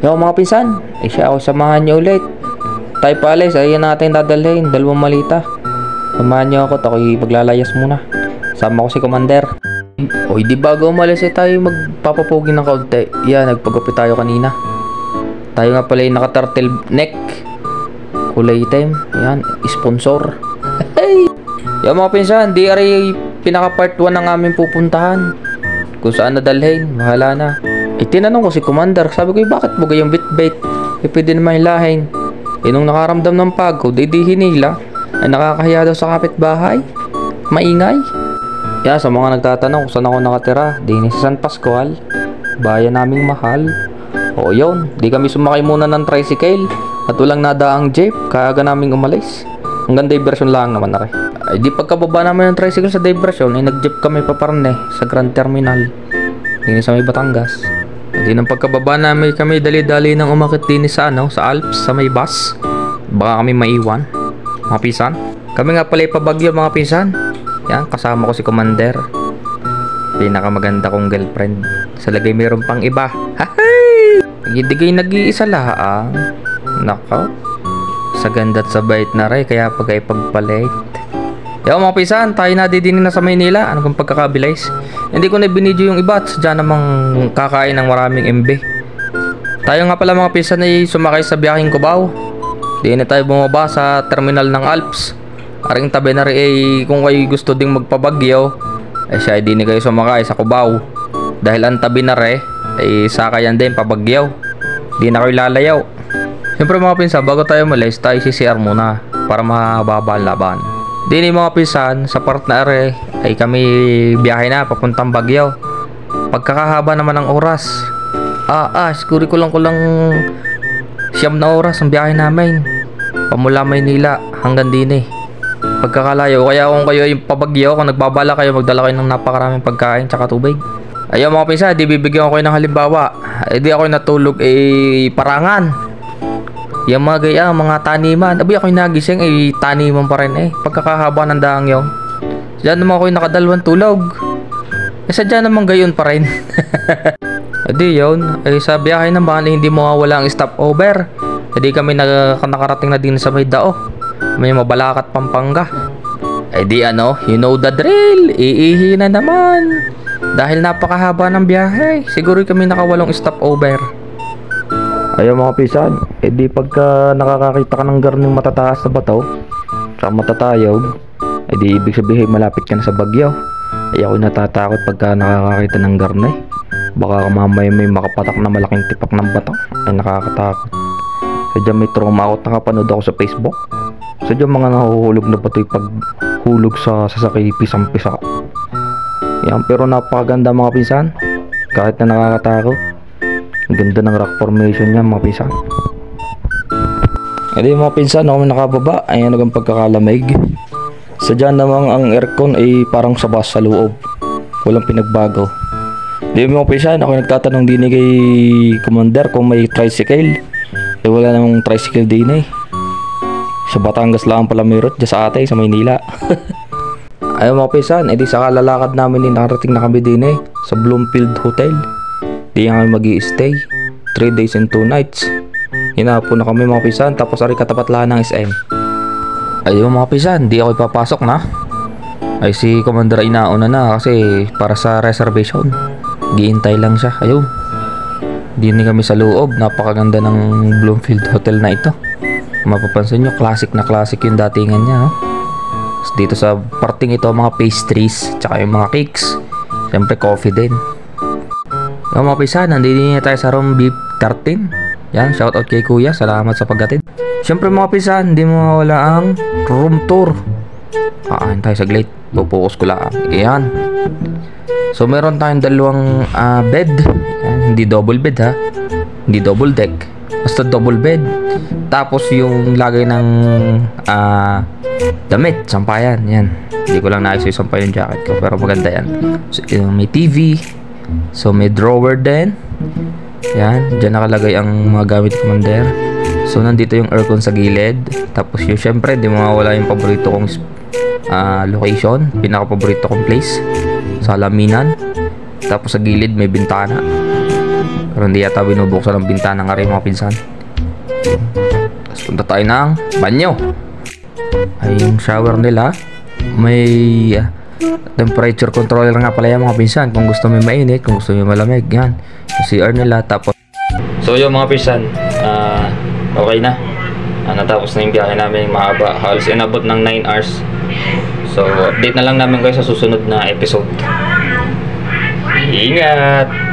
Yung mga pinsan, siya ako samahan niyo ulit. Tayo paalis, ayun natin dadalhin, dalawang malita. Samahan niyo ako, ako'y paglalayas muna. Sama ko si Commander. Oy, di bago umalis tayo magpapapogi ng kaunti. Yan, nagpagupit tayo kanina. Tayo nga pala yung naka-turtle neck. Kulay item. Yan, sponsor. Hey! Yung mga pinsan, di ari pinaka part 1 ng aming pupuntahan. Kung saan nadalhin, mahala na. Tinanong ko si Commander, sabi ko, bakit bugay yung bit-bait? Pwede naman hilahin. Nung nakaramdam ng pagod, di hinila. Ay nakakahiya daw sa kapitbahay. Maingay. Sa mga nagtatanong kung saan ako nakatira, di sa San Pascual, bayan naming mahal. O yun, di kami sumakay muna ng tricycle at walang nadaang jeep, kaaga naming umalis. Hanggang diversion lang naman na rin. Ay di pagkababa namin ng tricycle sa diversion, ay nag-jeep kami paparne sa Grand Terminal. Dini sa may Batangas. Di nang pagkababa namin kami dali-dali nang umakit din sa Alps, sa may bus. Baka kami maiwan, mga pisan. Kami nga pala ipabagyo mga pisan. Yan, kasama ko si Commander. Pinakamaganda kong girlfriend. Sa lagay mayroon pang iba. Hahay! Nagigay nag-iisa lang. Nako. Sa ganda at sa bait na rin, kaya pag ay pagpalit. Yo mga pisan, tayo na didinin na sa Maynila. Ano kung pagkakabilis? Hindi ko na binidyo yung iba at sadya namang kakain ng maraming MB. Tayo nga pala mga pisan ay sumakay sa biyaheng Cubao. Di na tayo bumaba sa terminal ng Alps. Aring tabi na rin kung kayo gusto ding magpabagyo, siya ay di na kayo sumakay sa Cubao. Dahil ang tabi na rin ay sakayan din pabagyo. Di na kayo lalayaw. Siyempre mga pinsan, bago tayo malis, tayo CCR muna para mababa ang laban. Di ni mga pinsan, sa part na rin ay kami biyahe na papuntang Baguio. Pagkakahaba naman ng oras. Siguro kulang siyam na oras ang biyahe namin. Pamula Maynila hanggang din pagkakalayo. Kaya kung kayo yung pabagyo, kung nagbabala kayo, magdala kayo ng napakaraming pagkain tsaka tubig. Ayun mga pinsan, di bibigyan ko kayo ng halimbawa. Di ako natulog parangan. Yung mga gaya, mga taniman. Ako'y nagising, taniman pa rin pagkakahaba ng daang yun. Diyan naman ako'y nakadalawang tulog. Sadya naman gayon pa rin. Yun, sa biyahe naman, hindi mawawala ang stopover. Hindi kami nakarating na din sa may Dao. May Mabalacat, Pampanga. You know the drill. Iihi na naman. Dahil napakahaba ng biyahe, siguro kami nakawalong stopover. Ayun mga pisan, pagka nakakakita ka ng garning matataas na bato, tsaka matatayog, ibig sabihin malapit ka na sa bagyo. Ako'y natatakot pagka nakakakita ng garne. Baka mamaya may makapatak na malaking tipak ng bato. Ay nakakatakot. Sadya may trauma ako, nakapanood ako sa Facebook. Sadya mga nahuhulog na bato'y paghulog sa sasakay, pisang-pisa. Yan, pero napakaganda mga pinsan. Kahit na nakakatakot. Ang ganda ng rock formation niya mga pinsan. Mga pinsan, ako nakababa. Ayan ang pagkakalamig. Sadya namang ang aircon ay parang sa bus sa loob. Walang pinagbago. Mga pinsan, ako nagtatanong din kay Commander kung may tricycle. Wala namang tricycle din sa Batangas lang pala meron, dyan sa atay, sa Maynila. Ayun mga pinsan, sa kalalakad namin nakarating na kami din sa Bloomfield Hotel. Di kami mag-i-stay 3 days and 2 nights. Hinapon na kami mga pinsan, tapos ari katapat lang ng SM. Ayun mga pinsan, di ako ipapasok na. Si Commander ay nauna na kasi para sa reservation. Giintay lang siya. Ayun, dini kami sa loob. Napakaganda ng Bloomfield Hotel na ito. Mapapansin nyo, classic na classic yung datingan niya. Dito sa parting ito, mga pastries tsaka yung mga cakes. Siyempre coffee din. Yung mga pisan, nandito na tayo sa room B13. Yan, shoutout kay kuya, salamat sa paggatid. Siyempre mga pisan, hindi mo mawala ang room tour. Kain tayo saglit, pupukus ko lang. Yan. So meron tayong dalawang bed. Yan, hindi double bed ha, hindi double deck, basta double bed. Tapos yung lagay ng damit, sampayan. Yan, hindi ko lang naayos yung sampayan yung jacket ko, pero maganda yan. So, may TV. So may drawer din. Yan, dyan nakalagay ang mga gamit ni Commander. So nandito yung aircon sa gilid. Tapos yung syempre di mawawala yung paborito kong location, pinaka paborito kong place, sa Laminan. Tapos sa gilid may bintana. Pero hindi yata binubuksan ang bintana ng aray mga pinsan. Tapos punta tayo ng banyo. Ay, yung shower nila may temperature controller nga pala yan mga pinsan. Kung gusto mo mainit, kung gusto mo malamig, yan. Yung CR nila. Tapos so yung mga pinsan, okay na. Natapos na yung biyahe namin mahaba. Halos inabot ng 9 hours. So update na lang namin kayo sa susunod na episode. Ingat!